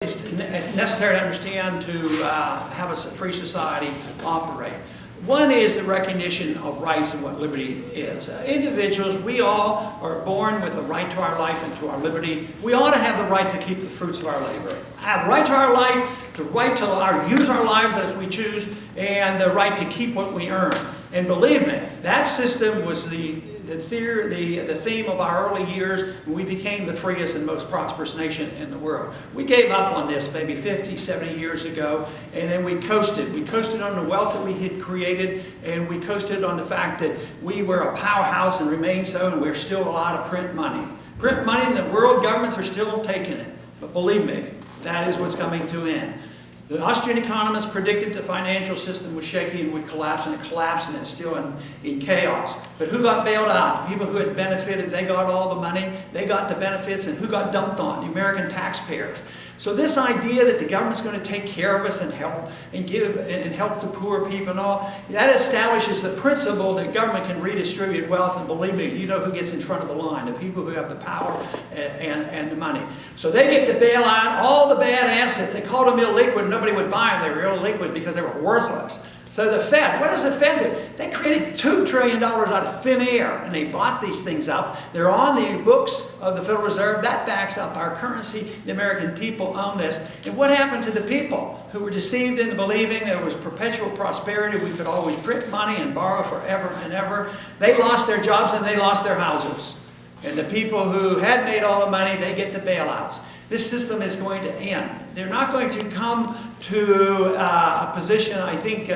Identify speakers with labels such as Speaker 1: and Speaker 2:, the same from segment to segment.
Speaker 1: is necessary to understand to have a free society operate. One is the recognition of rights and what liberty is. Individuals, we all are born with a right to our life and to our liberty. We ought to have the right to keep the fruits of our labor. Have right to our life, the right to use our lives as we choose, and the right to keep what we earn. And believe me, that system was the theme of our early years when we became the freest and most prosperous nation in the world. We gave up on this maybe 50, 70 years ago, and then we coasted. We coasted on the wealth that we had created, and we coasted on the fact that we were a powerhouse and remain so, and we're still a lot of print money. Print money, and the world governments are still taking it. But believe me, that is what's coming to an end. The Austrian economists predicted the financial system was shaky and would collapse, and it collapsed, and it's still in chaos. But who got bailed out? The people who had benefited, they got all the money, they got the benefits, and who got dumped on? The American taxpayers. So this idea that the government's going to take care of us and help and give and help the poor people and all, that establishes the principle that government can redistribute wealth. And believe me, you know who gets in front of the line, the people who have the power and the money. So they get to bail out all the bad assets. They called them illiquid. Nobody would buy them. They were illiquid because they were worthless. So the Fed, what does the Fed do? They created $2 trillion out of thin air, and they bought these things up. They're on the books of the Federal Reserve. That backs up our currency. The American people own this. And what happened to the people who were deceived into believing there was perpetual prosperity? We could always print money and borrow forever and ever. They lost their jobs and they lost their houses. And the people who had made all the money, they get the bailouts. This system is going to end. They're not going to come to a position, I think,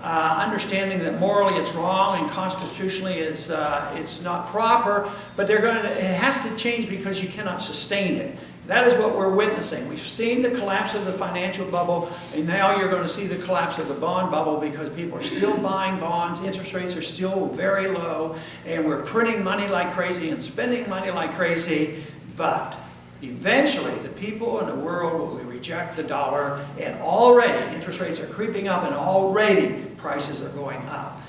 Speaker 1: understanding that morally it's wrong and constitutionally it's not proper, but it has to change because you cannot sustain it. That is what we're witnessing. We've seen the collapse of the financial bubble, and now you're going to see the collapse of the bond bubble because people are still buying bonds, interest rates are still very low, and we're printing money like crazy and spending money like crazy, but eventually, the people in the world will reject the dollar, and already interest rates are creeping up, and already prices are going up.